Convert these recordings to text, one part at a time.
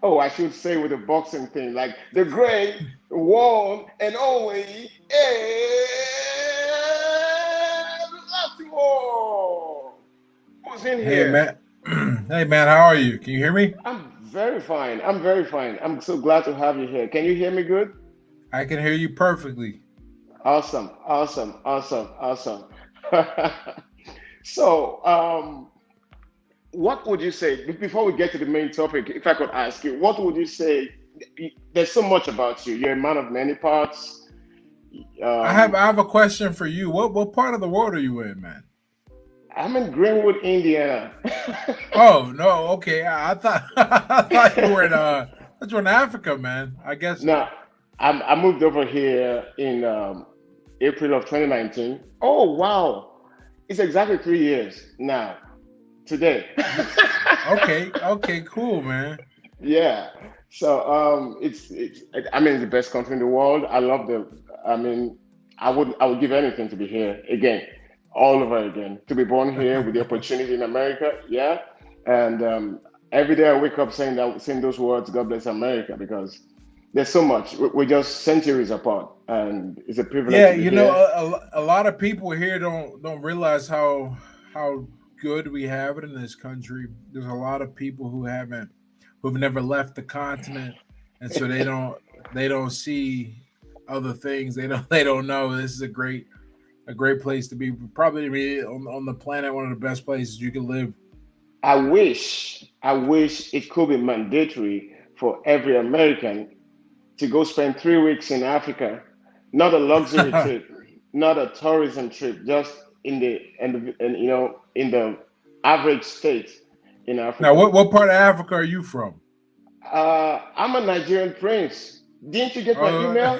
Oh, I should say with the boxing thing, like the great one and only Latimore. Who's in Hey here? man, hey man, how are you? Can you hear me? I'm very fine. I'm very fine. I'm so glad to have you here. Can you hear me good? I can hear you perfectly. Awesome, awesome, awesome, awesome. So, what would you say before we get to the main topic? If I could ask you, what would you say? There's so much about you. You're a man of many parts. I have Um, I have a question for you. What part of the world are you in, man? I'm in Greenwood, Indiana. Oh no, okay. I thought I thought you were in Africa, man. I guess. Now, I moved over here in April of 2019. Oh, wow. It's exactly 3 years now, today. Okay, okay, cool, man. Yeah. So it's I mean, it's the best country in the world. I love the I mean, I would give anything to be here again, all over again. To be born here with the opportunity in America, yeah. And every day I wake up saying those words, God bless America, because there's so much. We're just centuries apart, and it's a privilege Yeah, to be you know, here. a lot of people here don't realize how good we have it in this country. There's a lot of people who've never left the continent, and so they don't see other things. They don't know this is a great place to be. Probably on the planet, one of the best places you can live. I wish it could be mandatory for every American to go spend 3 weeks in Africa, not a luxury trip, not a tourism trip, just in the average state in Now, Africa. what part of Africa are you from? I'm a Nigerian prince. Didn't you get my Oh, email?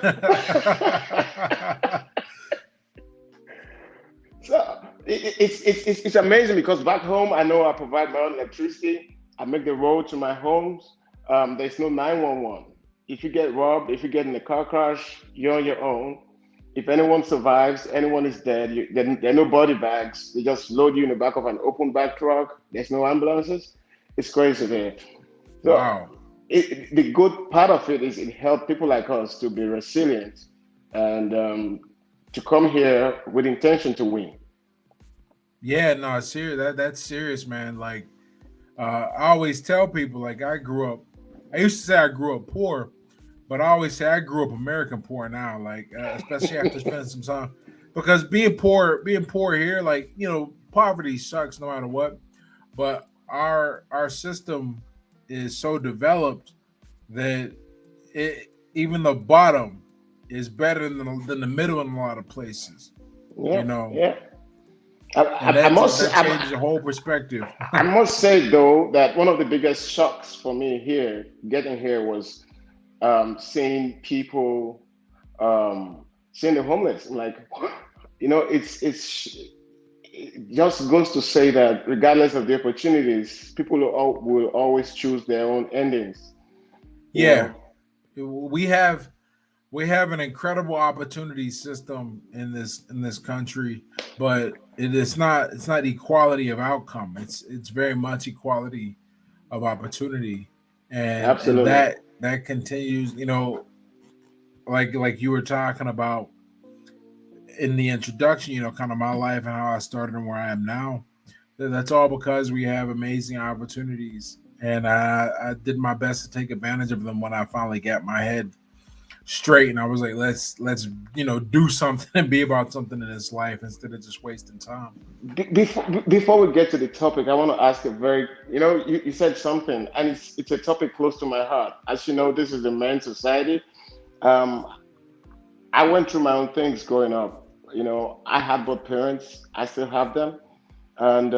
So it's amazing because back home I know I provide my own electricity. I make the road to my homes. There's no 911. If you get robbed, if you get in a car crash, you're on your own. If anyone survives, anyone is dead. There are no body bags. They just load you in the back of an open back truck. There's no ambulances. It's crazy there. So wow. the good part of it is it helps people like us to be resilient and to come here with intention to win. Yeah, no, serious. That's serious, man. Like, I always tell people, like, I grew up. I used to say I grew up poor, but I always say I grew up American poor now. Like, especially after spending some time, because being poor here, like, poverty sucks no matter what. But our system is so developed that even the bottom is better than the middle in a lot of places. Yeah, You know, yeah. I, and I, I must that changes the whole perspective. I must say though that one of the biggest shocks for me here, getting here, was seeing people, seeing the homeless. I'm like, what? It just goes to say that regardless of the opportunities, people will always choose their own endings. You Yeah, know, we have we have an incredible opportunity system in this country, but it's not equality of outcome. It's very much equality of opportunity, and absolutely. that continues. Like you were talking about in the introduction. Kind of my life and how I started and where I am now. That's all because we have amazing opportunities, and I did my best to take advantage of them when I finally got my head straight, and I was like, let's do something and be about something in this life instead of just wasting time. Before we get to the topic, I want to ask a very, you said something, and it's a topic close to my heart. As you know, this is the men's society. Um, I went through my own things growing up. I had both parents. I still have them, and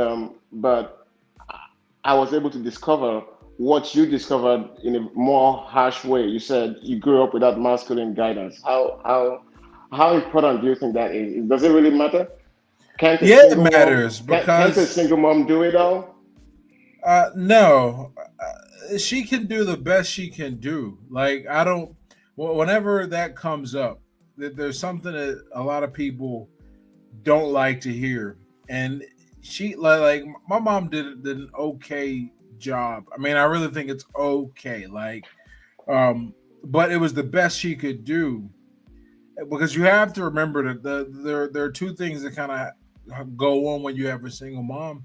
but I was able to discover what you discovered in a more harsh way. You said you grew up without masculine guidance. How important do you think that is? Does it really matter? Can't a Yeah, it single mom matters can't a because single mom do it all? no, she can do the best she can do. Like I don't. Whenever that comes up, there's something that a lot of people don't like to hear, and she like my mom did an okay job. I mean, I really think it's okay. Um, but it was the best she could do because you have to remember that there are two things that kind of go on when you have a single mom.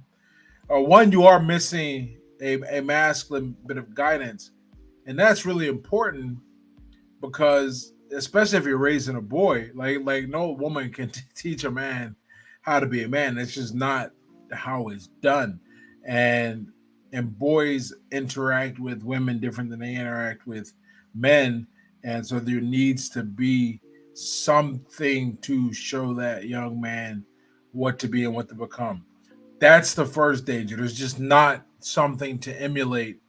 One, you are missing a masculine bit of guidance, and that's really important because especially if you're raising a boy, like no woman can teach a man how to be a man. It's just not how it's done, and boys interact with women different than they interact with men, and so there needs to be something to show that young man what to be and what to become. That's the first danger. There's just not something to emulate,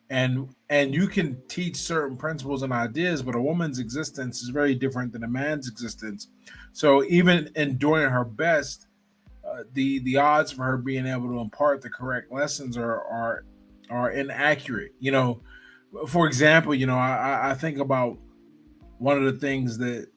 and you can teach certain principles and ideas, but a woman's existence is very different than a man's existence. So even in doing her best, the odds for her being able to impart the correct lessons are inaccurate. For example, I think about one of the things that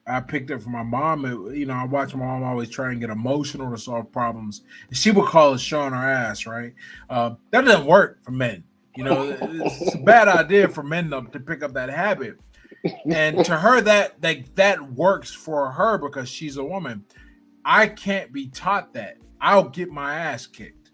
I picked up from my mom. I watch my mom always try and get emotional to solve problems. And she would call it showing her ass, right? That doesn't work for men. It's a bad idea for men to pick up that habit. And to her, that works for her because she's a woman. I can't be taught that. I'll get my ass kicked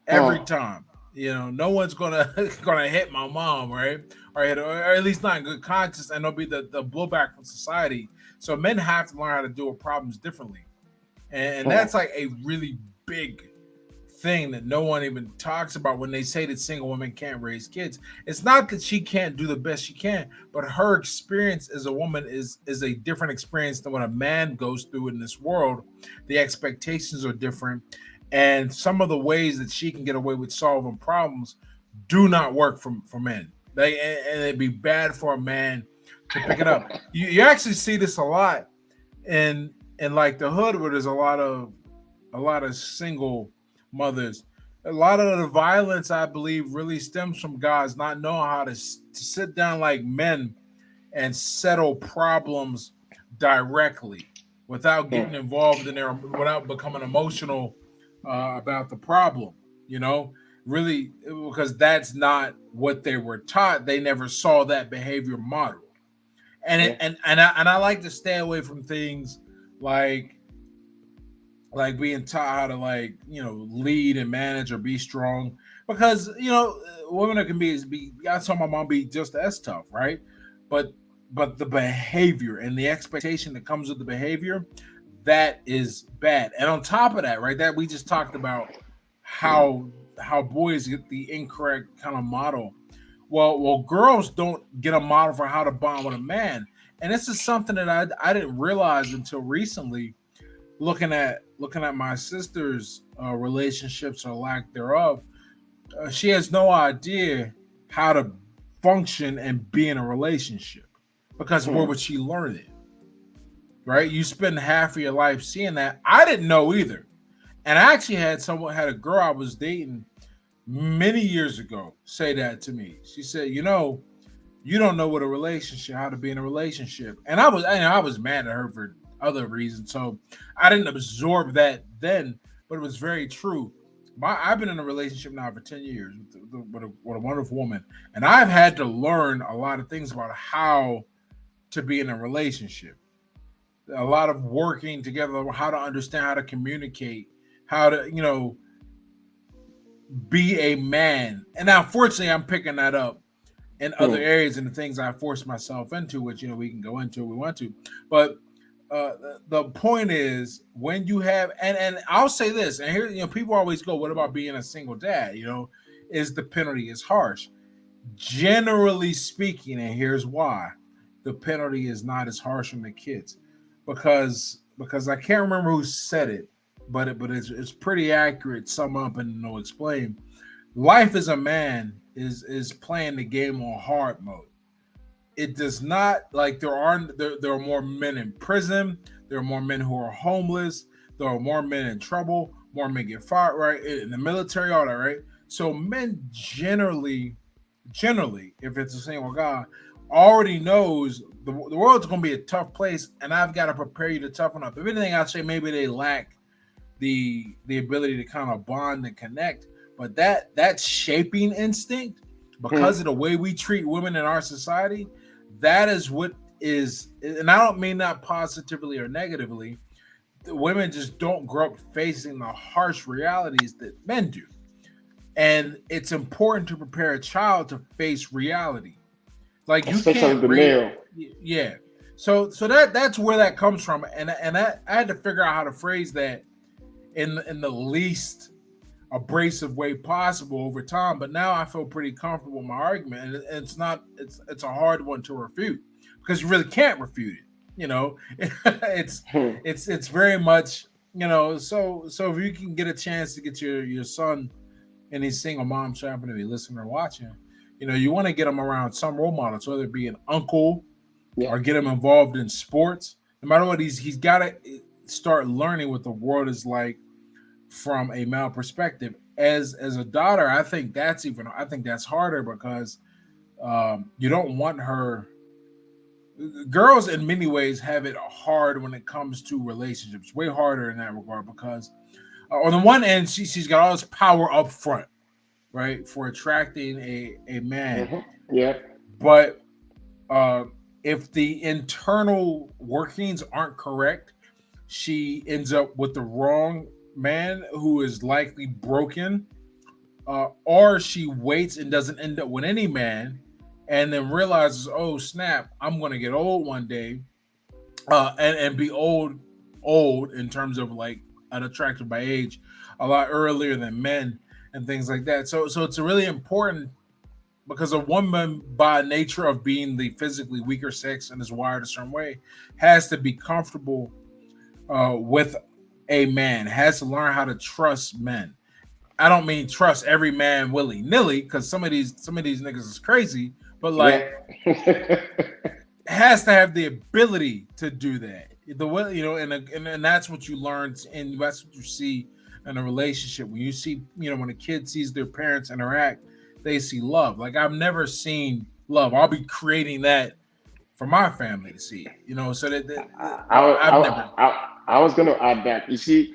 every Oh, time. No one's gonna gonna hit my mom, right? Or at least not in good conscience, and there'll be the blowback from society. So men have to learn how to deal with problems differently, and oh, that's like a really big thing that no one even talks about when they say that single women can't raise kids. It's not that she can't do the best she can, but her experience as a woman is a different experience than what a man goes through in this world. The expectations are different, and some of the ways that she can get away with solving problems do not work for men. And it'd be bad for a man to pick it up. You actually see this a lot in like the hood where there's a lot of single mothers. A lot of the violence, I believe, really stems from guys not knowing how to sit down like men and settle problems directly without oh, getting involved in there, without becoming emotional about the problem. You know, really, because that's not what they were taught. They never saw that behavior modeled, and yeah. I like to stay away from things like being taught how to lead and manage or be strong because women that can be I saw my mom be just as tough, right? but but the behavior and the expectation that comes with the behavior, that is bad. And on top of that, right, that we just talked about how boys get the incorrect kind of model. Well, girls don't get a model for how to bond with a man, and this is something that I didn't realize until recently, looking at my sister's relationships or lack thereof. She has no idea how to function and be in a relationship because where Hmm. would she learn it? Right? You spend half of your life seeing that. I didn't know either, and I actually had a girl I was dating many years ago say that to me. She said, you don't know what a relationship, how to be in a relationship. And I was mad at her for other reasons. So I didn't absorb that then, but it was very true. I've been in a relationship now for 10 years with a wonderful woman. And I've had to learn a lot of things about how to be in a relationship. A lot of working together, how to understand how to communicate, how to, be a man. And now, fortunately, I'm picking that up in other Hmm. areas and the things I forced myself into, which we can go into if we want to. But the point is when you have and I'll say this, and here people always go, what about being a single dad? Is the penalty is harsh? Generally speaking, and here's why: the penalty is not as harsh on the kids because I can't remember who said it, but it's pretty accurate. Sum up and no explain. Life as a man is playing the game on hard mode. It does not like there are more men in prison, there are more men who are homeless, there are more men in trouble, more men get fired, right, in the military, all that, right? So men generally, if it's a single guy, already knows the world's going to be a tough place, and I've got to prepare you to toughen up. If anything, I'd say maybe they lack the ability to kind of bond and connect. but that shaping instinct, because of Hmm. the way we treat women in our society, that is what is, and I don't mean that positively or negatively. The women just don't grow up facing the harsh realities that men do. And it's important to prepare a child to face reality. Like you Especially can't the male. yeah. So that's where that comes from, and I had to figure out how to phrase that in the least abrasive way possible over time. But now I feel pretty comfortable with my argument, and it's not it's a hard one to refute because you really can't refute it. You know, it's Hmm. it's very much, you know. So if you can get a chance to get your son and these single moms who happen to be listening or watching, you know, you want to get them around some role models, whether it be an uncle Yeah. or get him involved in sports. No matter what, he's got to start learning what the world is like from a male perspective. As a daughter, I think that's harder because you don't want her. Girls in many ways have it hard when it comes to relationships, way harder in that regard because on the one end she's got all this power up front, right, for attracting a man, Hmm. Yeah. but uh, if the internal workings aren't correct, she ends up with the wrong man who is likely broken, or she waits and doesn't end up with any man, and then realizes, oh snap, I'm gonna get old one day, and be old in terms of like unattractive by age, a lot earlier than men and things like that. So it's really important because a woman, by nature of being the physically weaker sex and is wired a certain way, has to be comfortable with a man, has to learn how to trust men. I don't mean trust every man willy nilly because some of these niggas is crazy, but Yeah. like has to have the ability to do that. The way, you know, and that's what you learn, and that's what you see in a relationship. When you see, you know, when a kid sees their parents interact, they see love. Like I've never seen love. I'll be creating that for my family to see. You know, so I, I've never. I was going to add that. You see,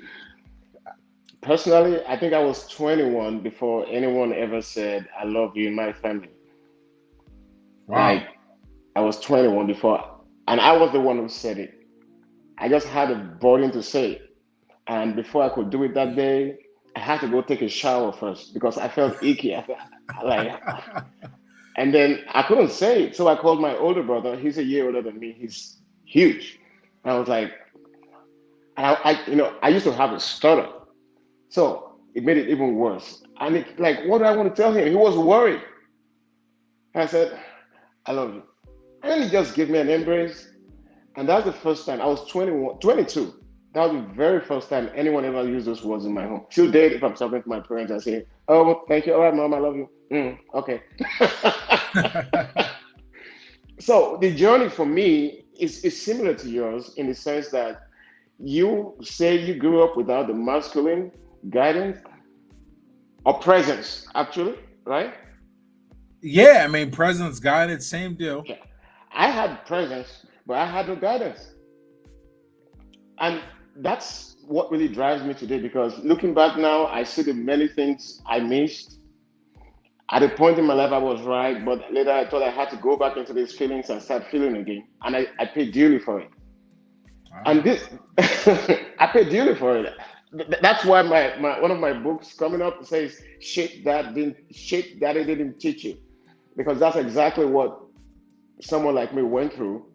personally, I think I was 21 before anyone ever said, I love you in my family. Like, Wow. I was 21 before, and I was the one who said it. I just had a burden to say it. And before I could do it that day, I had to go take a shower first because I felt icky. I felt like, and then I couldn't say it. So I called my older brother. He's a year older than me. He's huge. And I was like, and I used to have a stutter. So it made it even worse. And it, like, what do I want to tell him? He was worried. I said, I love you. And then he just gave me an embrace. And that's the first time I was 21, 22. That was the very first time anyone ever used those words in my home. Till date, if I'm talking to my parents, I say, oh, thank you. All right, mom, I love you. Okay. So the journey for me is similar to yours in the sense that you say you grew up without the masculine guidance or presence, actually, right? Yeah, I mean, President's Guided, same deal. Yeah. I had presence, but I had no guidance. And that's what really drives me today because looking back now, I see the many things I missed. At a point in my life, I was right, but later I thought I had to go back into these feelings and start feeling again. And I paid dearly for it. And Wow. this, I paid dearly for it. That's why my one of my books coming up says shit that it didn't teach you, because that's exactly what someone like me went through.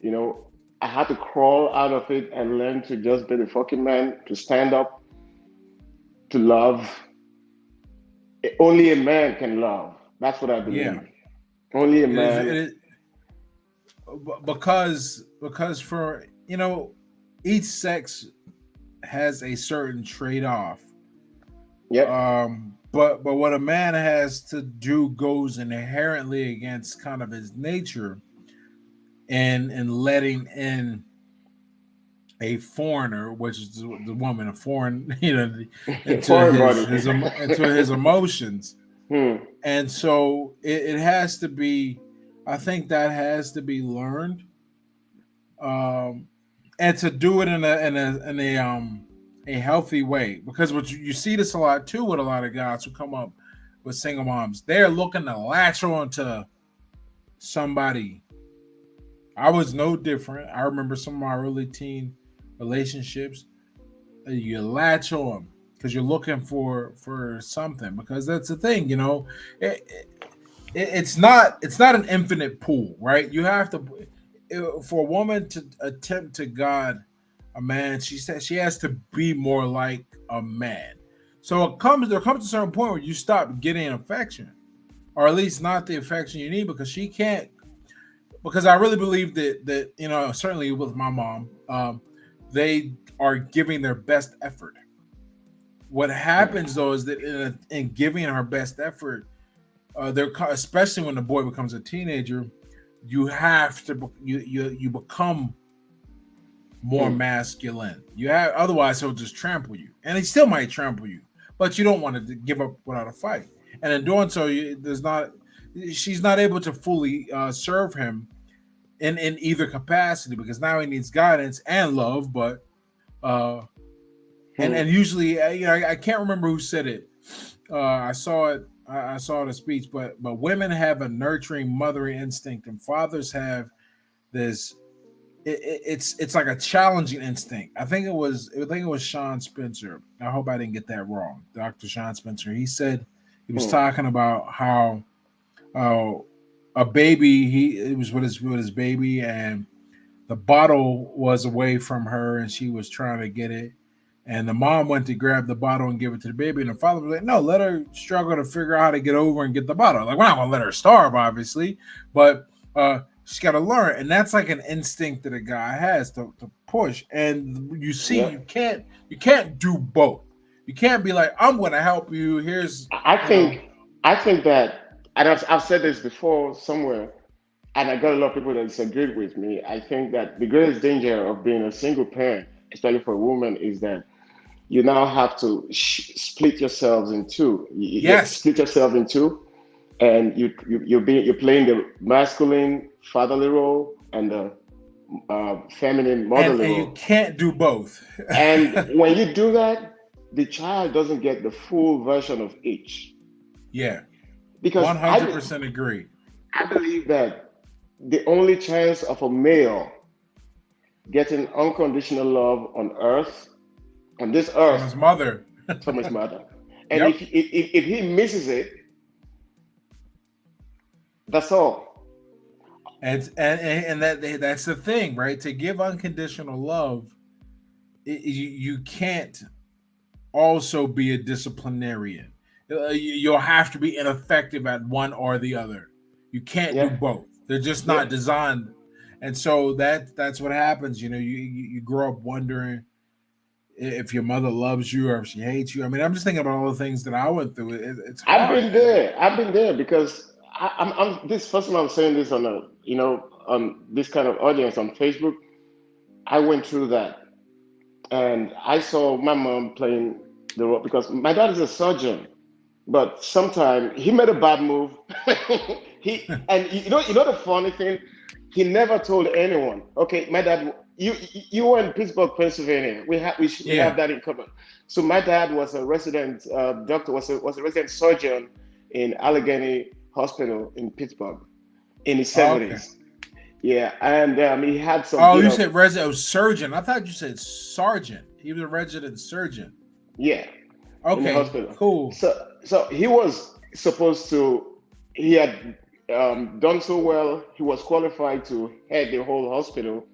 You know, I had to crawl out of it and learn to just be the fucking man, to stand up, to love. Only a man can love. That's what I Yeah, believe. Only a it is. man. Because for, you know, each sex has a certain trade off. Yep. But what a man has to do goes inherently against kind of his nature, and letting in a foreigner, which is the woman, a foreign, you know, into Foreign body. into his emotions. Hmm. And so it has to be, I think that has to be learned, um, and to do it in a a healthy way. Because what you see this a lot too with a lot of guys who come up with single moms. They're looking to latch on to somebody. I was no different. I remember some of my early teen relationships. You latch on because you're looking for something. Because that's the thing, It, it's not an infinite pool, right? You have to for a woman to attempt to God a man. She said she has to be more like a man. So there comes a certain point where you stop getting affection, or at least not the affection you need, because she can't. Because I really believe that certainly with my mom, they are giving their best effort. What happens though is that in giving her best effort, especially when the boy becomes a teenager, you have to you become more Hmm. masculine. You have Otherwise he'll just trample you, and he still might trample you, but you don't want to give up without a fight. And in doing so, she's not able to fully serve him in either capacity, because now he needs guidance and love. But uh, and Hmm. usually, I can't remember who said it. I saw it. I saw the speech, but women have a nurturing, mothering instinct, and fathers have this. It's like a challenging instinct. I think it was Sean Spencer. I hope I didn't get that wrong. Dr. Sean Spencer. He said he was Hmm. talking about how uh, a baby. He was with his baby, and the bottle was away from her, and she was trying to get it. And the mom went to grab the bottle and give it to the baby, and the father was like, "No, let her struggle to figure out how to get over and get the bottle. Like, we're not gonna let her starve, obviously, but she's got to learn." And that's like an instinct that a guy has to push. And you see, Yeah. you can't do both. You can't be like, "I'm going to help you. Here's I you know." think I think that, and I've said this before somewhere, and I got a lot of people that disagreed with me. I think that the greatest danger of being a single parent, especially for a woman, is that you now have to split yourselves in two. You Yes, split yourself in two, and you're playing the masculine fatherly role and the feminine and motherly you role. can't do both. And when you do that, the child doesn't get the full version of each. Yeah, Because 100% agree. I believe that the only chance of a male getting unconditional love on earth, on this From his earth, mother. from his mother, and Yep. if he misses it, that's all. And that's the thing, right? To give unconditional love, you can't also be a disciplinarian. You'll have to be ineffective at one or the other. You can't do Yeah, both. They're just yeah. not designed. And so that's what happens. You grow up wondering if your mother loves you or if she hates you. I mean, I'm just thinking about all the things that I went through. It's I've hard. been there. I've been there because I'm this first time I'm saying this on a on this kind of audience on Facebook. I went through that, and I saw my mom playing the role because my dad is a surgeon. But sometimes he made a bad move. You know the funny thing, he never told anyone. Okay, my dad, you were in Pittsburgh, Pennsylvania. We have Yeah. that in common. So my dad was a resident doctor, was a resident surgeon in Allegheny Hospital in Pittsburgh in his Oh, okay. 70s. Yeah, and he had some, Oh, you said resident surgeon. I thought you said sergeant. He was a resident surgeon. yeah, in the Okay, hospital. cool. So he was supposed to. He had done so well. He was qualified to head the whole hospital,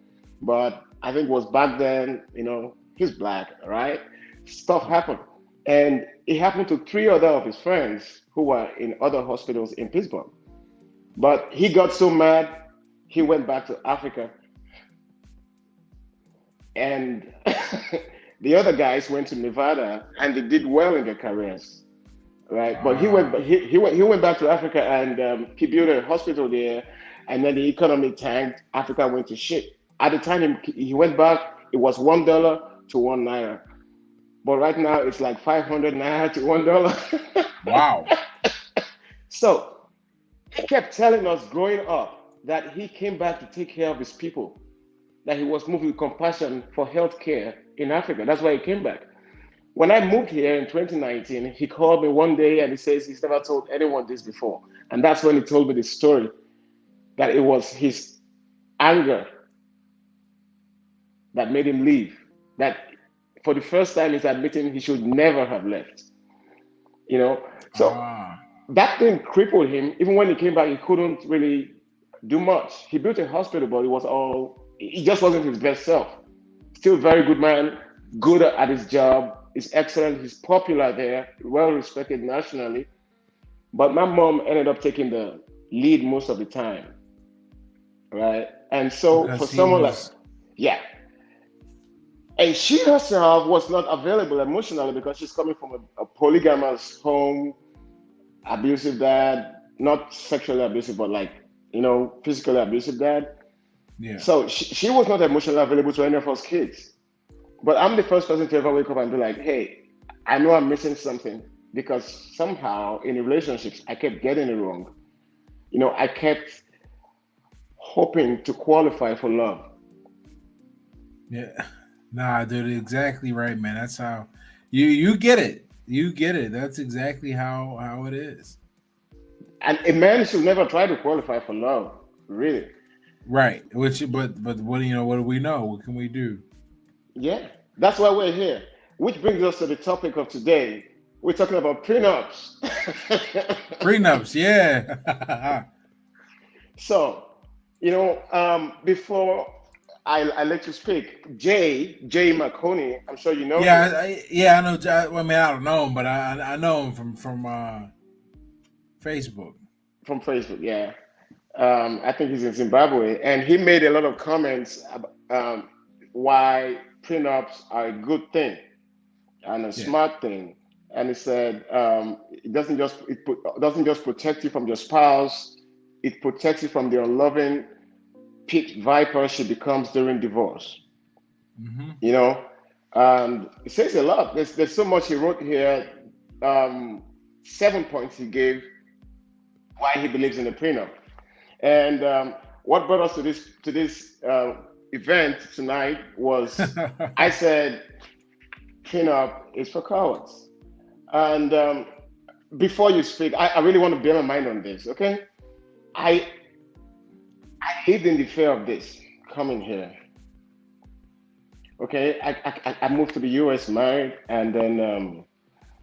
but I think it was back then. He's black, right? Stuff happened, and it happened to three other of his friends who were in other hospitals in Pittsburgh. But he got so mad, he went back to Africa, and the other guys went to Nevada, and they did well in their careers. Right? But Ah, he went back to Africa, and he built a hospital there, and then the economy tanked. Africa went to shit. At the time he went back, it was $1 to 1 naira, but right now it's like 500 naira to $1. wow. So he kept telling us growing up that he came back to take care of his people, that he was moved with compassion for healthcare in Africa. That's why he came back. When I moved here in 2019, he called me one day and he says he's never told anyone this before. And that's when he told me the story that it was his anger that made him leave. That for the first time he's admitting he should never have left. You know, so Ah, that thing crippled him. Even when he came back, he couldn't really do much. He built a hospital, but it was all, he just wasn't his best self. Still very good man, good at his job, is excellent, he's popular there, well respected nationally. But my mom ended up taking the lead most of the time, right? And so for because he someone like, was. yeah, and she herself was not available emotionally because she's coming from a polygamous home, abusive dad, not sexually abusive, but like, physically abusive dad. Yeah. So she was not emotionally available to any of us kids. But I'm the first person to ever wake up and be like, hey, I know I'm missing something because somehow in relationships, I kept getting it wrong. I kept hoping to qualify for love. Yeah. Nah, dude, exactly right, man. That's how you get it. You get it. That's exactly how it is. And a man should never try to qualify for love, really. Right. Which, but what do you know? What do we know? What can we do? Yeah, that's why we're here. Which brings us to the topic of today. We're talking about prenups. Prenups. Yeah. So, before I let you speak, Jay McConey, I'm sure you know him yeah. I know. I mean, I don't know him, but I know him from Facebook. from Facebook. Yeah, I think he's in Zimbabwe, and he made a lot of comments about why prenups are a good thing and a Yeah. smart thing. And he said it doesn't just protect you from your spouse; it protects you from the unloving pit viper she becomes during divorce. Mm-hmm. You know, and it says a lot. There's so much he wrote here. Um, 7 points he gave why he believes in the prenup. And what brought us to this event tonight was I said prenup is for cowards. And before you speak, I really want to bear my mind on this. Okay, I I lived in the fear of this coming here. Okay, I moved to the U.S. married, and then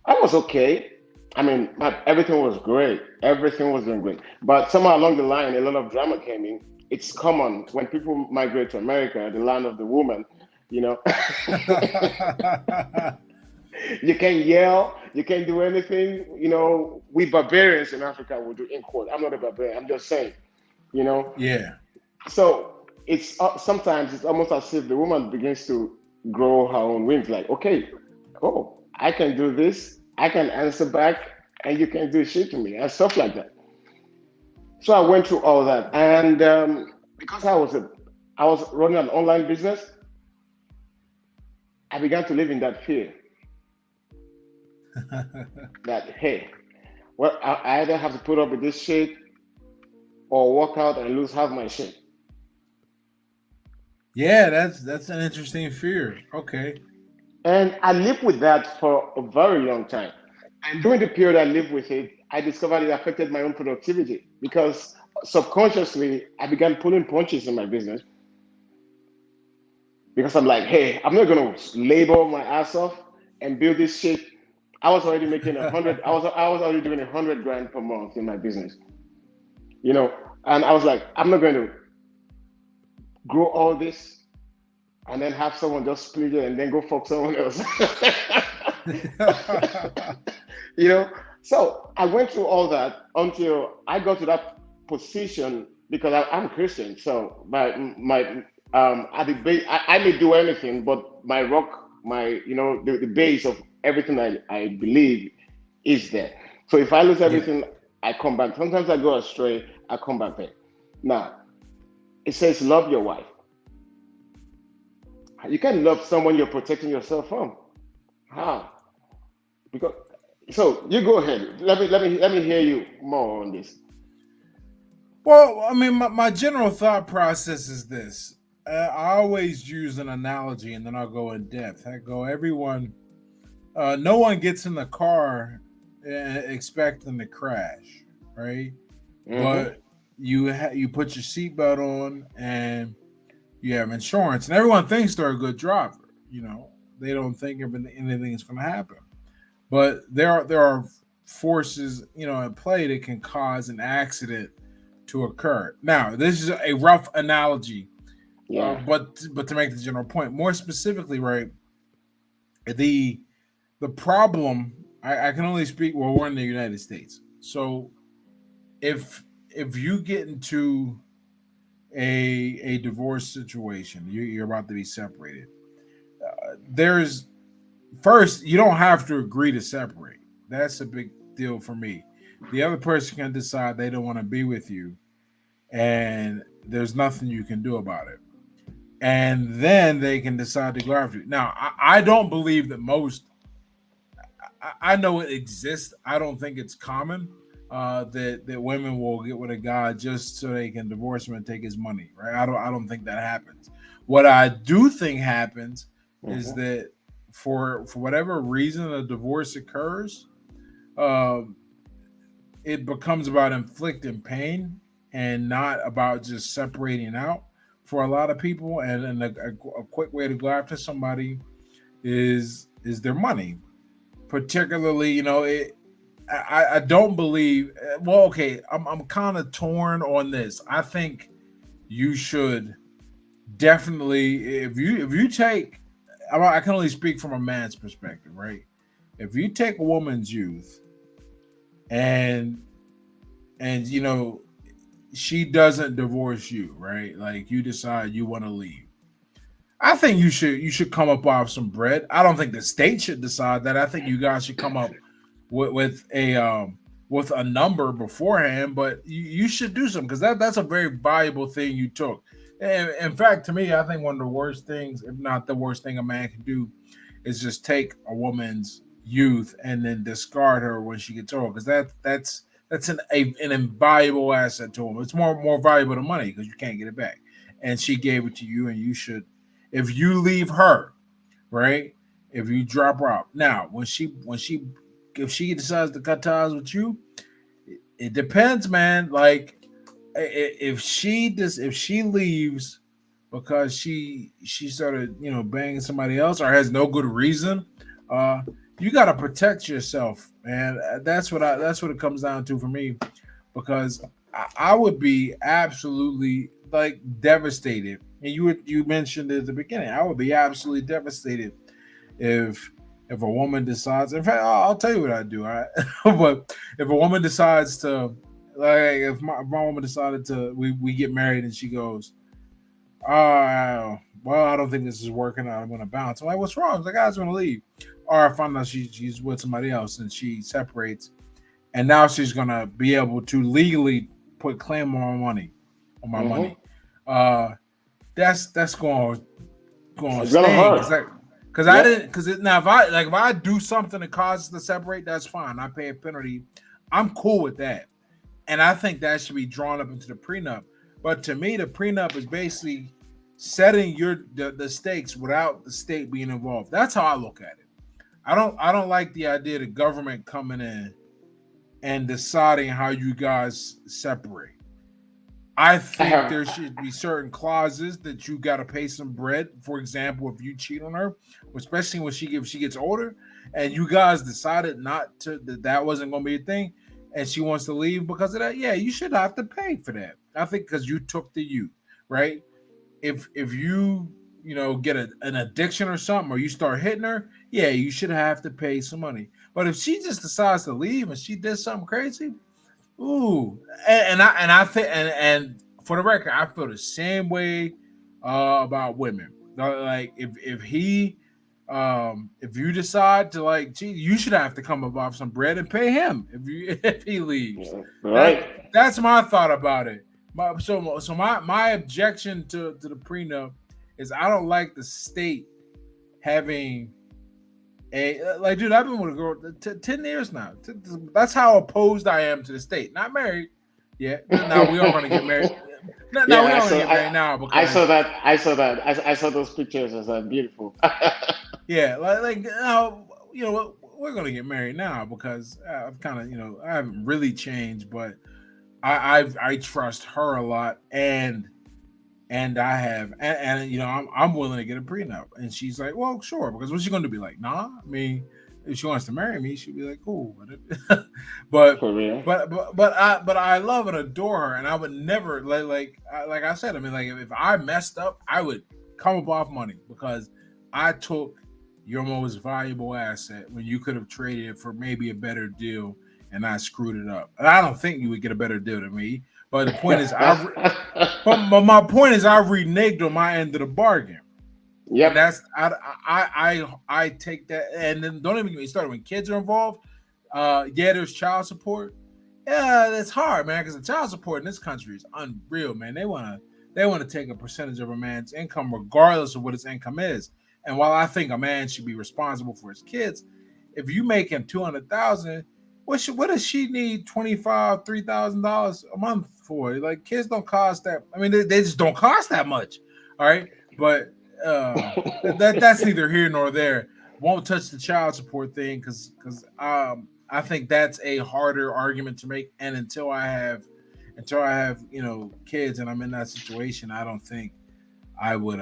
I was okay. I mean, everything was great. Everything was doing great. But somewhere along the line, a lot of drama came in. It's common when people migrate to America, the land of the woman. You know, you can yell, you can do anything. We barbarians in Africa will do in court. I'm not a barbarian. I'm just saying. You know, Yeah. so it's sometimes it's almost as if the woman begins to grow her own wings. Like, okay, oh, I can do this. I can answer back, and you can do shit to me and stuff like that. So I went through all that, and because I was running an online business, I began to live in that fear that hey, well, I either have to put up with this shit or walk out and lose half my shit. Yeah, that's an interesting fear. Okay. And I lived with that for a very long time. And during the period I lived with it, I discovered it affected my own productivity because subconsciously I began pulling punches in my business because I'm like, hey, I'm not gonna labor my ass off and build this shit. I was already making 100. I was already doing 100 grand per month in my business, you know. And I was like, I'm not going to grow all this and then have someone just split it and then go fuck someone else. you know. So I went through all that until I got to that position because I'm Christian. So my at the base, I may do anything, but my rock, the base of everything I believe is there. So if I lose Yeah. everything, I come back. Sometimes I go astray, I come back there. Now it says love your wife. You can love someone you're protecting yourself from. How? Because so you go ahead. Let me hear you more on this. Well, I mean, my general thought process is this. I always use an analogy and then I'll go in depth. I go, everyone No one gets in the car expecting to crash, right? Mm-hmm. But you put your seatbelt on and you have insurance, and everyone thinks they're a good driver. You know, they don't think anything is going to happen. But there are forces, at play that can cause an accident to occur. Now, this is a rough analogy, Yeah. but to make the general point more specifically, right? The the problem, I can only speak. Well, we're in the United States, so if you get into a divorce situation, you're about to be separated. There's first, you don't have to agree to separate. That's a big deal for me. The other person can decide they don't want to be with you, and there's nothing you can do about it. And then they can decide to go after you. Now, I don't believe that most. I know it exists. I don't think it's common that women will get with a guy just so they can divorce him and take his money. Right? I don't think that happens. What I do think happens is Mm-hmm. that for whatever reason a divorce occurs, um, it becomes about inflicting pain and not about just separating out for a lot of people. And a quick way to go after somebody is their money. Particularly, I don't believe. Well, okay, I'm kind of torn on this. I think you should definitely, if you take, I can only speak from a man's perspective, right? If you take a woman's youth and and she doesn't divorce you, right? Like you decide you want to leave. I think you should come up off some bread. I don't think the state should decide that. I think you guys should come up with a number beforehand, but you should do something because that's a very valuable thing you took. And in fact, to me, I think one of the worst things, if not the worst thing a man can do, is just take a woman's youth and then discard her when she gets old because that's an invaluable asset to him. It's more valuable than money because you can't get it back. And she gave it to you, and you should, if you leave her, right? If you drop her out now, when she if she decides to cut ties with you, it depends, man. Like if she leaves because she started banging somebody else or has no good reason, uh, you got to protect yourself, man. That's what it comes down to for me, because I would be absolutely like devastated. And you mentioned at the beginning, I would be absolutely devastated if if a woman decides. In fact, I'll tell you what I do. All right, but if a woman decides to, like, if my woman decided to, we get married and she goes, well, I don't think this is working out. I'm going to bounce. I'm like, what's wrong? She's like, I was going to leave. Or I find out she's with somebody else and she separates, and now she's going to be able to legally put claim on my Mm-hmm. money. Uh, that's going to It's gonna sting. It's hurt. like because I Yep. didn't because now if I do something that causes to separate, that's fine. I pay a penalty. I'm cool with that, and I think that should be drawn up into the prenup. But to me, the prenup is basically setting the stakes without the state being involved. That's how I look at it. I don't like the idea of the government coming in and deciding how you guys separate. I think there should be certain clauses that you got to pay some bread. For example, if you cheat on her, especially when she gets older, and you guys decided not to that wasn't going to be a thing, and she wants to leave because of that, yeah, you should have to pay for that. I think because you took the youth, right? If you get an addiction or something, or you start hitting her, yeah, you should have to pay some money. But if she just decides to leave and she did something crazy, ooh, and I think and for the record, I feel the same way about women. Like if you decide to like cheat, you should have to come up off some bread and pay him if you if he leaves. Yeah. That Right. that's my thought about it. My objection to the prenup is I don't like the state having like, dude, I've been with a girl 10 years now. That's how opposed I am to the state. Not married yet. Now we are going to get married. Now we Yeah. are going to get married now I saw because that. I saw that. I saw those pictures. It's beautiful. yeah, like you know what, we're gonna get married now because I've kind of, I haven't really changed, but I trust her a lot, and I have, I'm willing to get a prenup. And she's like, well, sure, because what's she going to be like? Nah, I mean, if she wants to marry me, she'd be like, cool. but For real. but I love and adore her, and I would never like I said. I mean, like if I messed up, I would come up off money because I took your most valuable asset when you could have traded it for maybe a better deal, and I screwed it up. And I don't think you would get a better deal than me. But the point is, but my point is, I reneged on my end of the bargain, and Yep. that's I take that, and then don't even get me started when kids are involved. Yeah, there's child support. Yeah, that's hard, man, because the child support in this country is unreal, man. They want to take a percentage of a man's income, regardless of what his income is. And while I think a man should be responsible for his kids, if you make him 200,000, what does she need $3,000 a month for? Like kids don't cost that. I mean, they just don't cost that much. All right, but that's neither here nor there. Won't touch the child support thing because I think that's a harder argument to make. And until I have kids and I'm in that situation, I don't think I would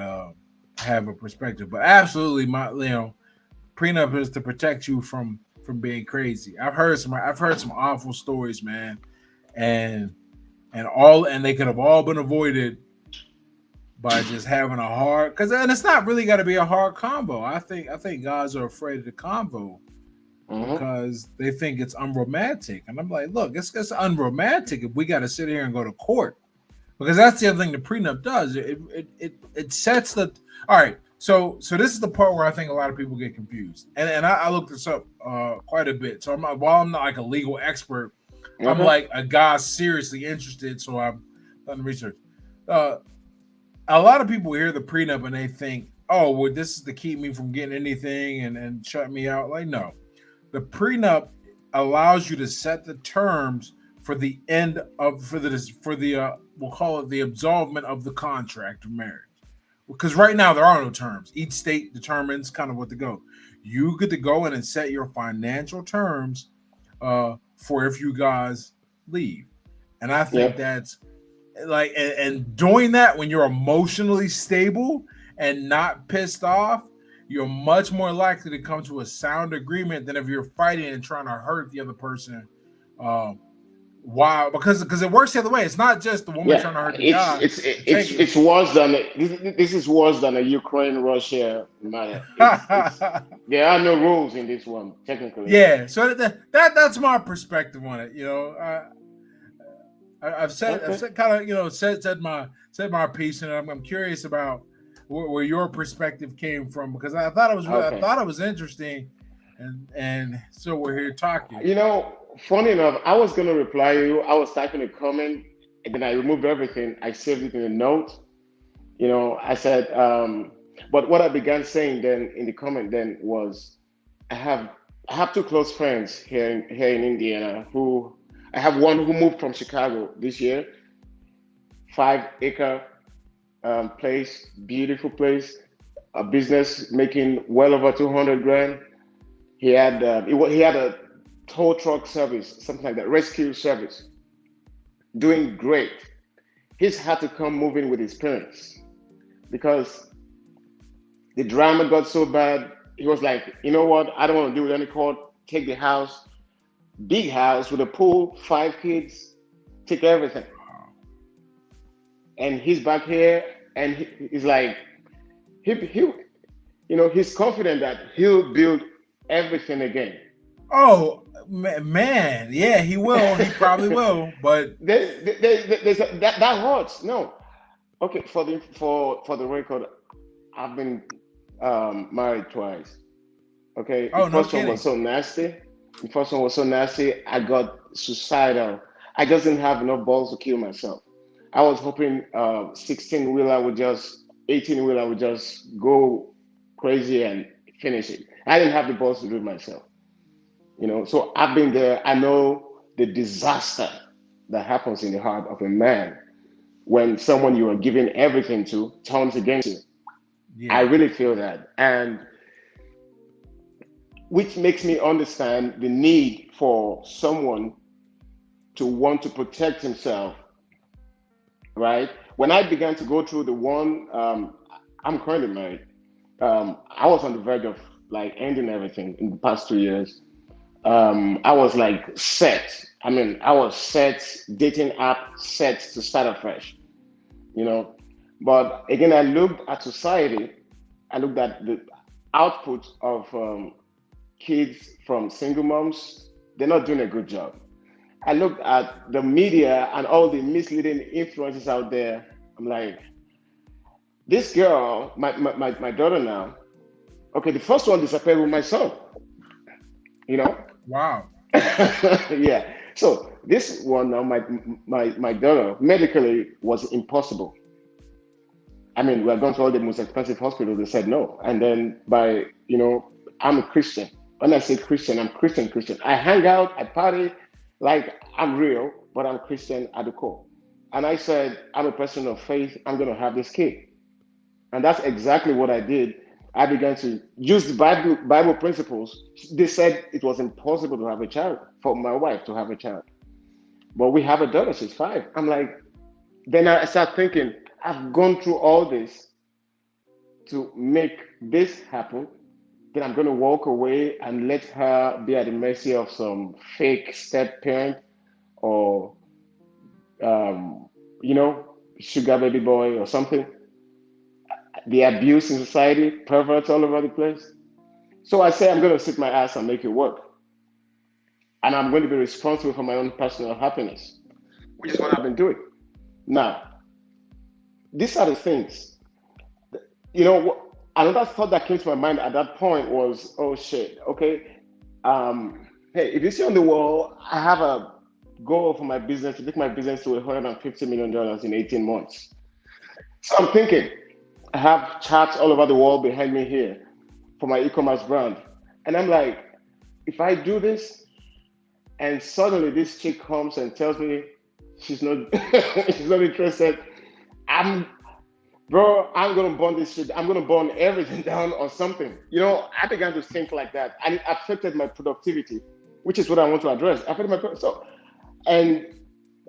have a perspective. But absolutely, my prenup is to protect you from being crazy. I've heard some awful stories, man, and and they could have all been avoided by just having a hard, because and it's not really got to be a hard convo. I think guys are afraid of the convo Hmm. because they think it's unromantic, and I'm like, look, it's unromantic if we got to sit here and go to court, because that's the other thing the prenup does. It sets the all right. So this is the part where I think a lot of people get confused, and I looked this up quite a bit. So while I'm not like a legal expert, I'm Okay. like a guy seriously interested. So I've done research. Uh, a lot of people hear the prenup and they think, oh, well, this is to keep me from getting anything and shut me out. Like, no, the prenup allows you to set the terms for the end of for the we'll call it the absolvement of the contract of marriage. Because right now there are no terms. Each state determines kind of what to go. You get to go in and set your financial terms for if you guys leave. And I think Yep. that's like and doing that when you're emotionally stable and not pissed off, you're much more likely to come to a sound agreement than if you're fighting and trying to hurt the other person. Um, wow, because it works the other way. It's not just the woman Yeah. trying to hurt the It's guy. it's To it's take it's worse than this is worse than a Ukraine Russia matter. It's there are no rules in this one technically. yeah. So that's my perspective on it. I've Okay. said kind of said my piece, and I'm curious about where your perspective came from because I Okay. thought it was interesting, and so we're here talking. Funny enough, I was gonna reply you. I was typing a comment, and then I removed everything. I saved it in a note. I said, but what I began saying then in the comment then was, I have I have two close friends here in Indiana who I have one who moved from Chicago this year, 5 acre place, beautiful place, a business making well over 200 grand. He had a tow truck service, something like that, rescue service, doing great. He's had to come moving with his parents because the drama got so bad. He was like, you know what? I don't want to do it any court. Take the house, big house with a pool, 5 kids, take everything. And he's back here, and he's like, he he's confident that he'll build everything again. Oh man, yeah, he will. He probably will. But That hurts. No, okay. For the record, I've been married twice. Okay, the oh, no first one was kidding. so nasty. The first one was so nasty. I got suicidal. I just didn't have enough balls to kill myself. I was hoping 16 wheeler would just 18 wheeler would just go crazy and finish it. I didn't have the balls to do it myself. So I've been there. I know the disaster that happens in the heart of a man when someone you are giving everything to turns against you. I Yeah, really feel that. And which makes me understand the need for someone to want to protect himself, right? When I began to go through the one, I'm currently married. I was on the verge of like ending everything in the past 2 years. I was like set. I mean, I was set, dating app set to start afresh, you know. But again, I looked at society, I looked at the output of kids from single moms. They're not doing a good job. I looked at the media and all the misleading influences out there. I'm like, this girl, my daughter now, okay, the first one disappeared with my son, you know? Wow. Yeah. So this one now, my daughter, medically was impossible. I mean, we had gone to all the most expensive hospitals. They said no. And then I'm a Christian. When I say Christian, I'm Christian, Christian. I hang out, I party, like I'm real, but I'm Christian at the core. And I said, I'm a person of faith. I'm going to have this kid. And that's exactly what I did. I began to use the Bible principles. They said it was impossible to have a child, for my wife to have a child. But we have a daughter, she's 5. I'm like, then I start thinking, I've gone through all this to make this happen. Then I'm going to walk away and let her be at the mercy of some fake step parent or, um, you know, sugar baby boy or something. The abuse in society, perverts all over the place. So I say I'm going to sit my ass and make it work. And I'm going to be responsible for my own personal happiness, which is what I've been doing. Now, these are the things. Another thought that came to my mind at that point was, oh shit, okay. Hey, if you see on the wall, I have a goal for my business to take my business to $150 million in 18 months. So I'm thinking, I have charts all over the wall behind me here for my e-commerce brand. And I'm like, if I do this and suddenly this chick comes and tells me she's not she's not interested, I'm bro, I'm gonna burn this shit. I'm gonna burn everything down or something. I began to think like that, and it affected my productivity, which is what I want to address. Affected and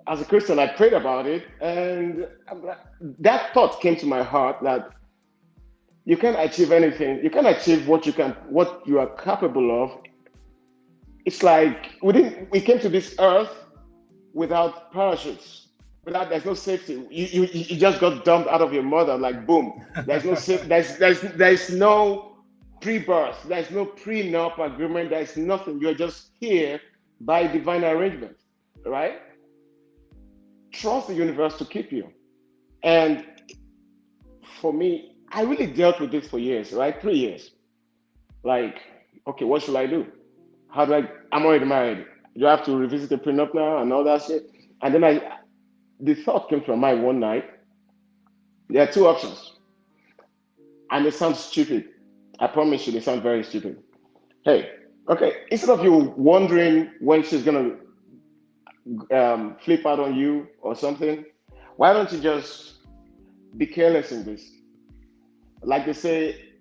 as a Christian, I prayed about it, and that thought came to my heart that you can't achieve anything. You can't achieve what you are capable of. It's like we came to this earth without parachutes. There's no safety. You just got dumped out of your mother like boom. There's no safe. There's no pre-birth. There's no prenup agreement. There's nothing. You're just here by divine arrangement, right? Trust the universe to keep you. And for me, I really dealt with this for years, right? 3 years. Like, okay, what should I do? How do I? I'm already married. Do I have to revisit the prenup now and all that shit? And then the thought came to my mind one night. There are two options, and they sound stupid. I promise you, they sound very stupid. Hey, okay, instead of you wondering when she's gonna flip out on you or something, why don't you just be careless in this? Like they say,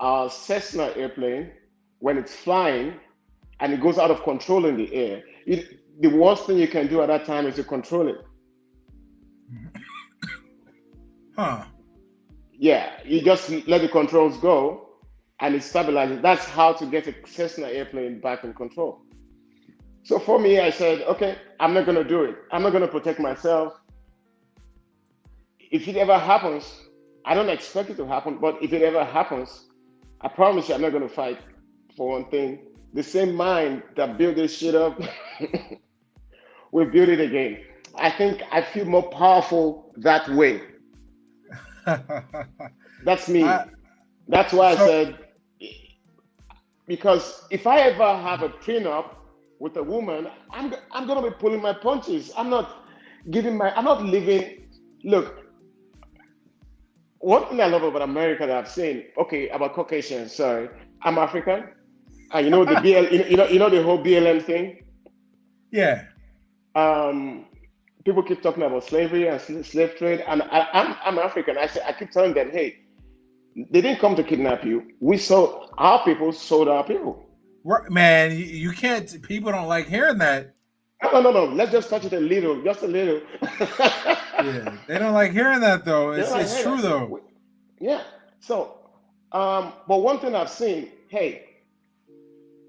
a Cessna airplane, when it's flying and it goes out of control in the air, the worst thing you can do at that time is to control it. Huh. Yeah, you just let the controls go and it stabilizes. That's how to get a Cessna airplane back in control. So for me, I said, okay, I'm not going to do it. I'm not going to protect myself. If it ever happens, I don't expect it to happen, but if it ever happens, I promise you, I'm not going to fight for one thing. The same mind that built this shit up will build it again. I think I feel more powerful that way. That's I me. That's why I so said, because if I ever have a prenup with a woman, I'm gonna be pulling my punches. I'm not living. Look, one thing I love about America that I've seen, okay, about Caucasians. Sorry, I'm African, and you know the BL, you know the whole BLM thing. yeah. Um, People keep talking about slavery and slave trade, and I'm African. I keep telling them, hey, They didn't come to kidnap you. We sold our people, sold our people. Right, man, you can't. People don't like hearing that. No, no, no, no. Let's just touch it a little, just a little. Yeah, they don't like hearing that though. They're like, It's hey, true though. yeah. So, but one thing I've seen, hey,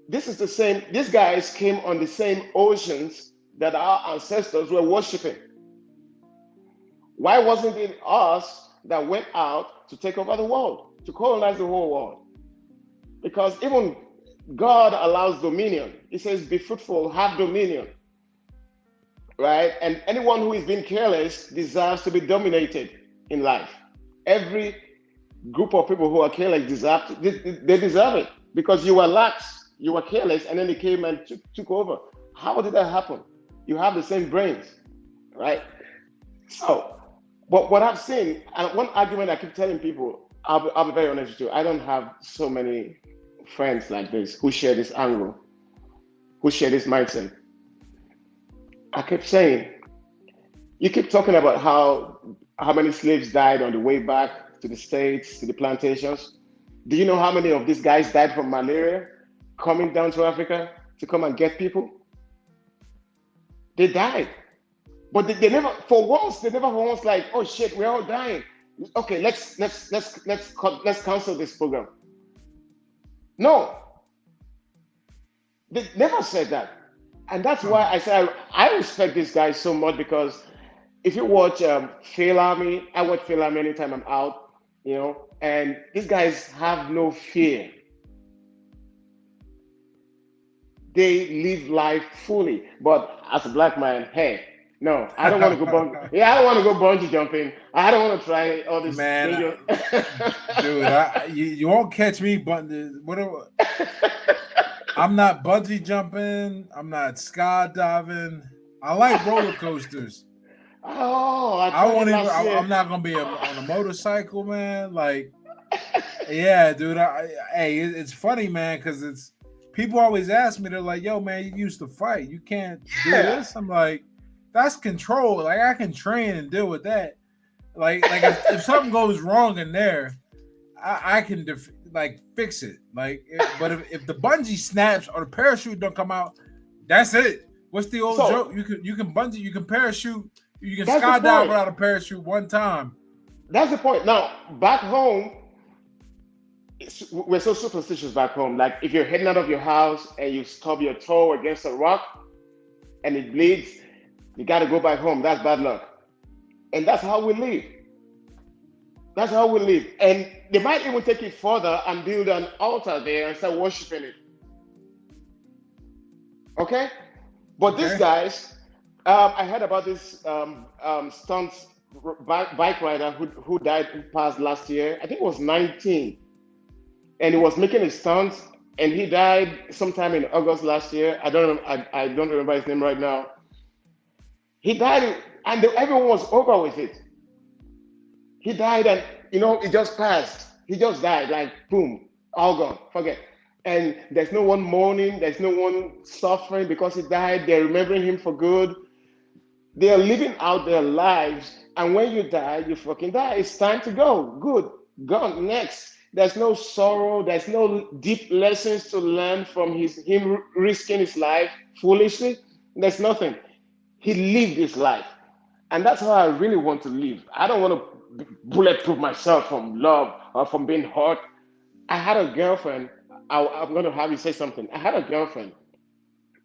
this is the same. These guys came on the same oceans that our ancestors were worshiping. Why wasn't it us that went out to take over the world, to colonize the whole world? Because even God allows dominion. He says, "Be fruitful, have dominion." Right? And anyone who is being careless deserves to be dominated in life. Every group of people who are careless deserve they deserve it because you were lax, you were careless, and then they came and took over. How did that happen? You have the same brains, right? So, but what I've seen, and one argument I keep telling people, I'll be very honest with you, I don't have so many friends like this who share this angle, who share this mindset. I keep saying, you keep talking about how many slaves died on the way back to the states, to the plantations. Do you know how many of these guys died from malaria coming down to Africa to come and get people? They died. But they never, for once, they never for once like, oh shit, we're all dying. Okay, let's cancel this program. No, they never said that, and that's why Huh. I say I respect these guys so much because if you watch Fail Army, I watch Fail Army anytime I'm out, and these guys have no fear. They live life fully. But as a black man, hey, no, I don't want to go yeah, I don't want to go bungee jumping. I don't want to try all this Man, dangerous. dude, you won't catch me. But whatever, I'm not bungee jumping. I'm not skydiving. I like roller coasters. Oh, I I tried it won't even. last year. I'm not gonna be on a motorcycle, man. Like, yeah, dude. Hey, it's funny, man, because it's people always ask me. They're like, "Yo, man, you used to fight. You can't do Yeah. this." I'm like, "That's control. Like, I can train and deal with that. Like if something goes wrong in there, I can like fix it. Like, but if the bungee snaps or the parachute don't come out, that's it. What's the old So joke? You can bungee, you can parachute, you can that's the skydive point. without a parachute one time. That's the point. Now, back home, we're so superstitious back home. Like, if you're heading out of your house and you stub your toe against a rock and it bleeds, you got to go back home. That's bad luck. And that's how we live. That's how we live. And they might even take it further and build an altar there and start worshiping it. Okay? But these Okay. guys, I heard about this stunt bike rider who died, who passed last year. I think it was 19. And he was making a stunt, and he died sometime in August last year. I don't remember his name right now. He died, and everyone was over with it. He died, and it just passed. He just died, like boom, all gone, forget. And there's no one mourning, there's no one suffering because he died. They're remembering him for good. They are living out their lives, and when you die, you fucking die. It's time to go. Good, gone. Next. There's no sorrow. There's no deep lessons to learn from him risking his life foolishly. There's nothing. He lived his life, and that's how I really want to live. I don't want to bulletproof myself from love or from being hurt. I had a girlfriend. I'm going to have you say something. I had a girlfriend,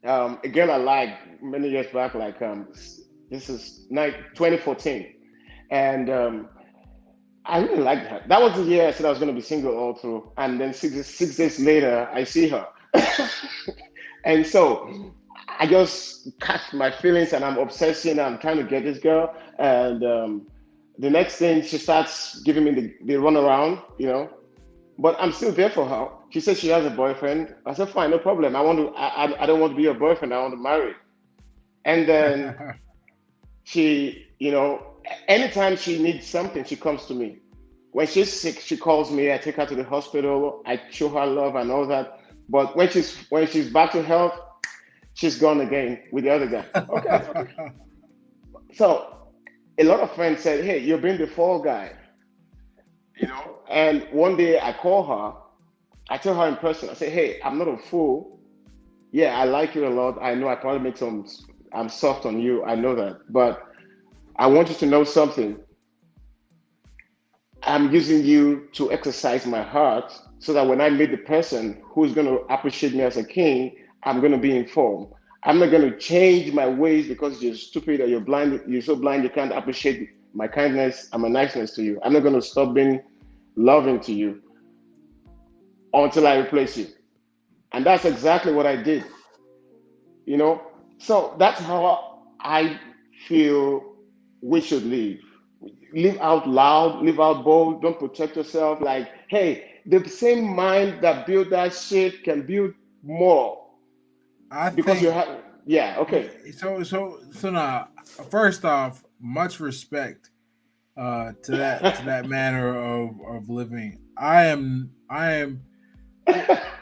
a girl I liked many years back, like this is 2014, and I really liked her. That was the year I said I was going to be single all through, and then six days later, I see her, and so I just catch my feelings, and I'm obsessing. I'm trying to get this girl, and the next thing she starts giving me the runaround. But I'm still there for her. She says she has a boyfriend. I said, fine, no problem. I don't want to be your boyfriend. I want to marry. And then anytime she needs something, she comes to me. When she's sick, she calls me. I take her to the hospital. I show her love and all that. But when she's back to health, she's gone again with the other guy. Okay. So a lot of friends said, hey, you're being the fall guy. And one day I call her, I tell her in person, I say, hey, I'm not a fool. Yeah, I like you a lot. I know I probably made I'm soft on you. I know that. But I want you to know something. I'm using you to exercise my heart so that when I meet the person who's going to appreciate me as a king, I'm going to be informed. I'm not going to change my ways because you're stupid or you're blind. You're so blind you can't appreciate my kindness and my niceness to you. I'm not going to stop being loving to you until I replace you. And that's exactly what I did, you know? So that's how I feel we should live. Live out loud, live out bold, don't protect yourself. Like, hey, the same mind that built that shit can build more I because you think have, yeah, okay. so now first off, much respect to that manner of living. I am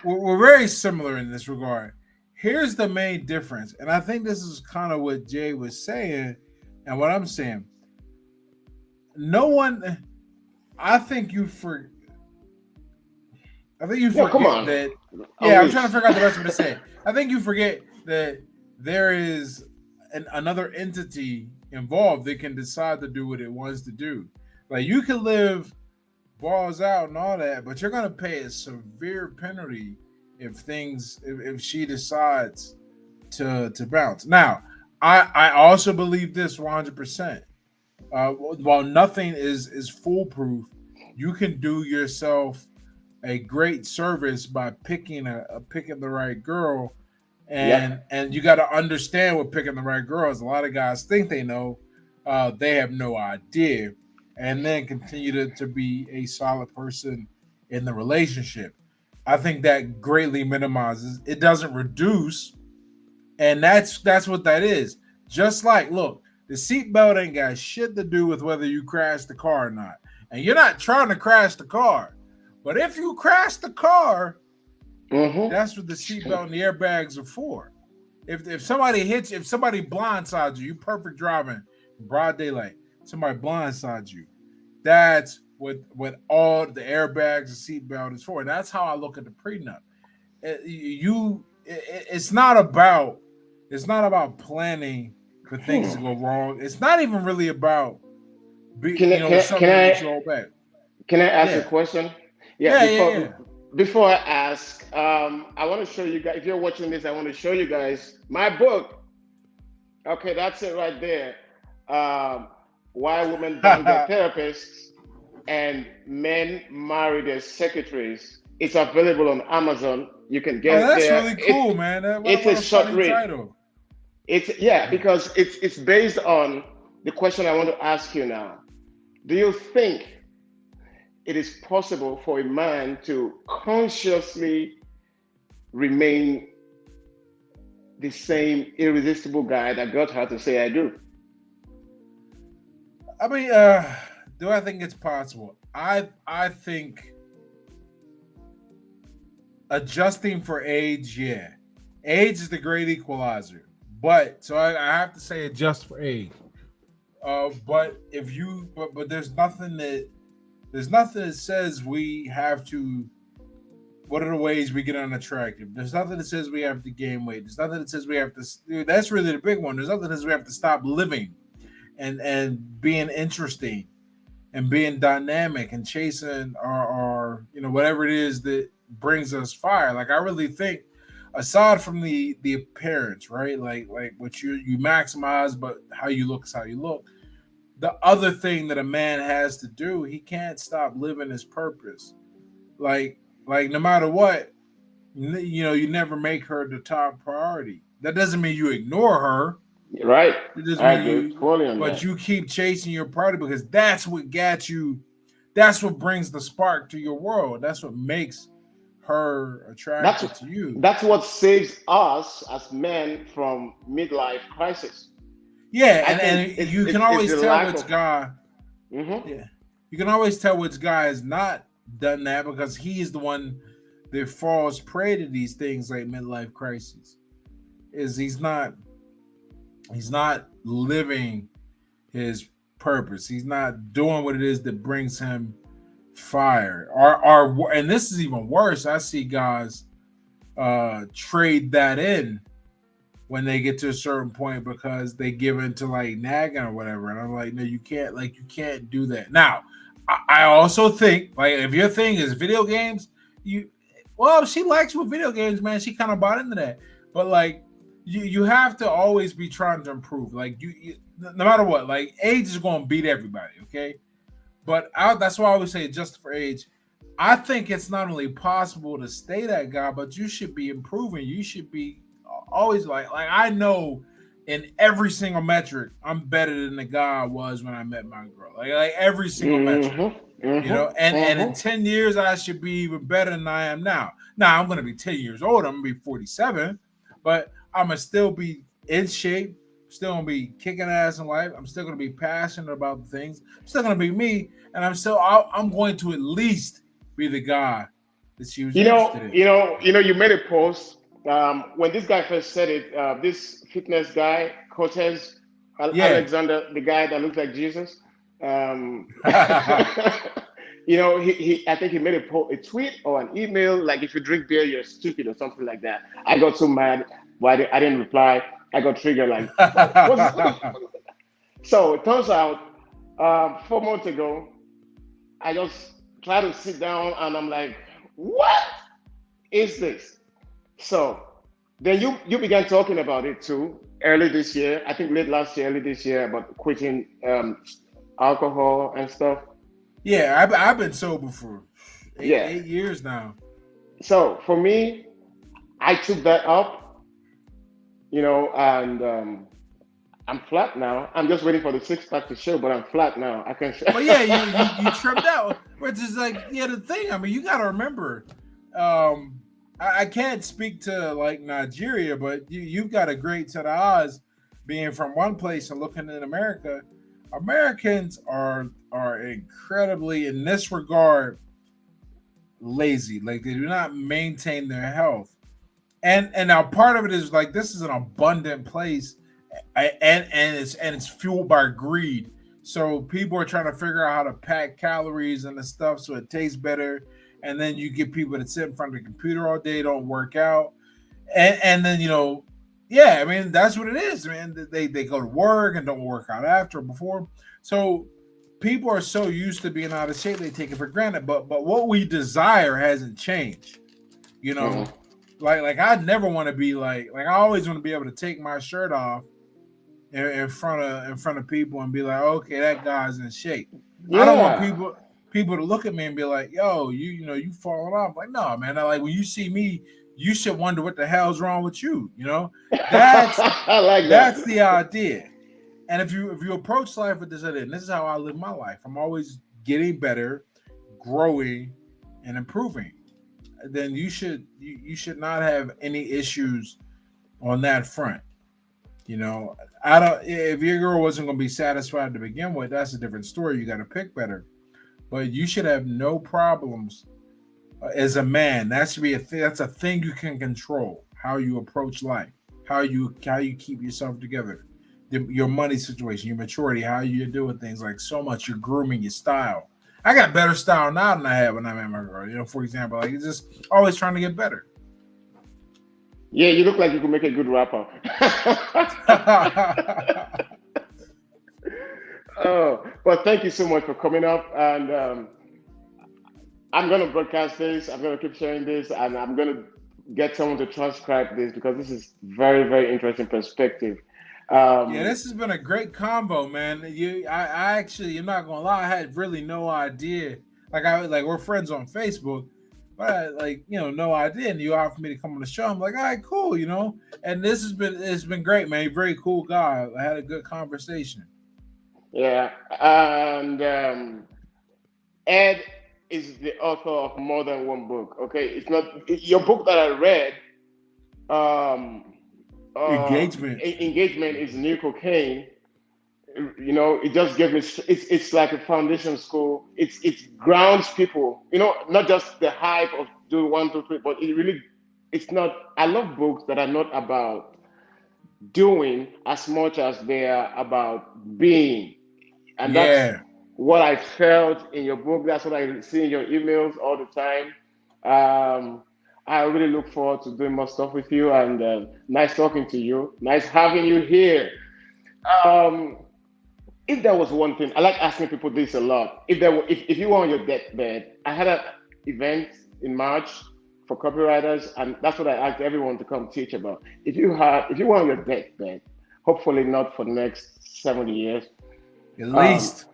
we're very similar in this regard. Here's the main difference, and I think this is kind of what Jay was saying and what I'm saying. No one, I think you for I think you No, come forget on, that. Yeah, I'm trying to unleash. figure out the best way to say it. I think you forget that there is another entity involved that can decide to do what it wants to do. Like you can live balls out and all that, but you're gonna pay a severe penalty if she decides to bounce. Now, I also believe this 100%. While nothing is foolproof, you can do yourself a great service by picking the right girl, Yep. and you got to understand what picking the right girl is. A lot of guys think they know, they have no idea, and then continue to be a solid person in the relationship. I think that greatly minimizes. It doesn't reduce, and that's what that is. Just like, look, the seatbelt ain't got shit to do with whether you crash the car or not. And you're not trying to crash the car. But if you crash the car, Mm-hmm. that's what the seatbelt and the airbags are for. If somebody hits, if somebody blindsides you, you perfect driving, broad daylight, somebody blindsides you. That's what all the airbags and seatbelt is for. And that's how I look at the prenup. It's not about planning for things to Hmm. go wrong. It's not even really about Can I, can I, can something that makes I you hold back. can I ask a Yeah, question? Yeah. yeah, yeah, Before yeah. before I ask, I want to show you guys. If you're watching this, I want to show you guys my book. Okay, that's it right there. Um, Why women bang their therapists and men marry their secretaries. It's available on Amazon. You can get Oh, it that's there. really cool, man. What, It's what a a short funny read. title. It's yeah, Yeah. because it's based on the question I want to ask you now. Do you think it is possible for a man to consciously remain the same irresistible guy that got her to say I do? I mean, do I think it's possible? I think adjusting for age, yeah. Age is the great equalizer. But so I have to say adjust for age. But if you but there's nothing that says we have to. What are the ways we get unattractive? There's nothing that says we have to gain weight. There's nothing that says we have to. Dude, that's really the big one. There's nothing that says we have to stop living and being interesting and being dynamic and chasing our whatever it is that brings us fire. Like I really think, aside from the appearance, right? Like what you maximize, but how you look is how you look. The other thing that a man has to do, he can't stop living his purpose. Like no matter what, you never make her the top priority. That doesn't mean you ignore her. Right. It doesn't I mean agree you, fully on but that. you keep chasing your priority because that's what got you. That's what brings the spark to your world. That's what makes her That's attracted to you. that's what saves us as men from midlife crisis. Yeah, I think and you can it's the always tell lack which of. guy. Mhm. Yeah, you can always tell which guy has not done that because he's the one that falls prey to these things like midlife crises. Is he's not living his purpose. He's not doing what it is that brings him fire. And this is even worse. I see guys trade that in when they get to a certain point because they give into like nagging or whatever. And I'm like, no, you can't do that. Now, I also think like if your thing is video games, you well, if she likes with video games, man, she kind of bought into that. But like you have to always be trying to improve. Like no matter what, like age is going to beat everybody. Okay, but that's why I always say just for age. I think it's not only possible to stay that guy, but you should be improving. You should be always like I know in every single metric, I'm better than the guy I was when I met my girl. Like every single metric, Mm-hmm. you know. Mm-hmm. And in Mm-hmm. 10 years, I should be even better than I am now. Now I'm gonna be 10 years older. I'm gonna be 47, but I'm gonna still be in shape. Still gonna be kicking ass in life. I'm still gonna be passionate about the things. I'm still gonna be me, and I'm going to at least be the guy that she was interested in. You made a post when this guy first said it. This fitness guy, Cortez Yeah. Alexander, the guy that looks like Jesus. Um, I think he made a tweet or an email like, "If you drink beer, you're stupid" or something like that. I got so mad why I didn't reply. I got triggered like, So it turns out 4 months ago, I just tried to sit down and I'm like, what is this? So then you began talking about it too early this year. I think late last year, early this year about quitting alcohol and stuff. Yeah, I've been sober for Yeah. 8 years now. So for me, I took that up, and I'm flat now. I'm just waiting for the six pack to show, but I'm flat now. I can. But yeah, you trimmed out, which is like yeah the thing. I mean, you got to remember, um, I can't speak to like Nigeria, but you've got a great set of odds being from one place and looking in America. Americans are incredibly in this regard lazy. Like they do not maintain their health. And now part of it is like this is an abundant place, and it's fueled by greed. So people are trying to figure out how to pack calories and the stuff so it tastes better. And then you get people that sit in front of the computer all day, don't work out, and then yeah, I mean that's what it is, man. They go to work and don't work out after or before. So people are so used to being out of shape they take it for granted. But what we desire hasn't changed, you know Mhm. like I never want to be like I always want to be able to take my shirt off in front of people and be like, okay, that guy's in shape. I don't want Yeah. people to look at me and be like, yo, you falling off. Like, no, man. I like when you see me, you should wonder what the hell's wrong with you. That's I like that's that. the idea. And if you approach life with this idea, and this is how I live my life. I'm always getting better, growing, and improving. Then you should not have any issues on that front. You know, I don't. If your girl wasn't going to be satisfied to begin with, that's a different story. You got to pick better, but you should have no problems as a man. That should be a thing. That's a thing you can control. How you approach life, how you keep yourself together, your money situation, your maturity, how you do with things like so much. Your grooming, your style. I got better style now than I had when I met my girl. For example, like it's just always trying to get better. Yeah, you look like you could make a good rapper. Oh, well, thank you so much for coming up. And I'm going to broadcast this. I'm going to keep sharing this. And I'm going to get someone to transcribe this because this is very, very interesting perspective. Yeah, Um, this has been a great combo, man. I actually, I'm not gonna lie, I had really no idea. Like we're friends on Facebook, but I, like no idea. And you offered me to come on the show. I'm like, all right, cool. And it's been great, man. Very cool guy. I had a good conversation. yeah. And Ed is the author of more than one book. Okay. It's not your book that I read. Um, Engagement. Engagement is new cocaine. It just gave me. It's like a foundation school. It grounds people. Not just the hype of do one, two, three, but it really. It's not. I love books that are not about doing as much as they are about being, and that's Yeah. what I felt in your book. That's what I see in your emails all the time. Um, I really look forward to doing more stuff with you, and nice talking to you. Nice having you here. Um, if there was one thing, I like asking people this a lot. If you were on your deathbed, I had an event in March for copywriters, and that's what I asked everyone to come teach about. If you were on your deathbed, hopefully not for the next 70 years, At um, least.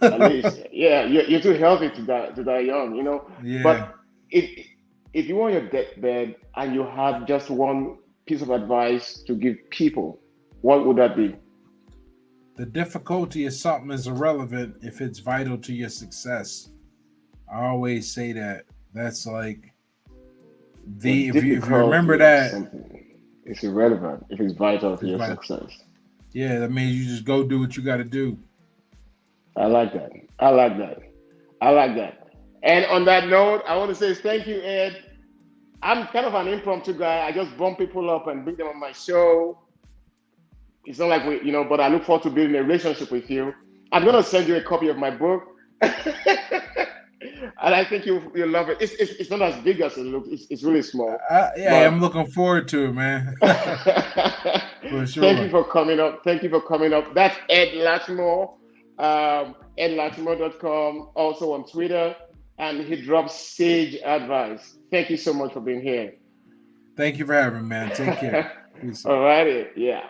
at least, yeah, you're too healthy to die young, Yeah. But if if you were on your deathbed and you had just one piece of advice to give people, what would that be? The difficulty of something is irrelevant if it's vital to your success. I always say that. That's like The the if you remember difficulty of that, something is irrelevant if it's vital to it's your vital. success. Yeah, that means you just go do what you got to do. I like that. I like that. I like that. And on that note, I want to say thank you, Ed. I'm kind of an impromptu guy. I just bump people up and bring them on my show. It's not like but I look forward to building a relationship with you. I'm gonna send you a copy of my book, and I think you'll love it. It's not as big as it looks. It's really small, Yeah, I'm but looking forward to it, man. For thank you sure. for coming up. Thank you for coming up. That's Ed Latimore, edlatimore.com, also on Twitter, and he drops sage advice. Thank you so much for being here. Thank you for having me, man. Take care. Peace. All righty, yeah.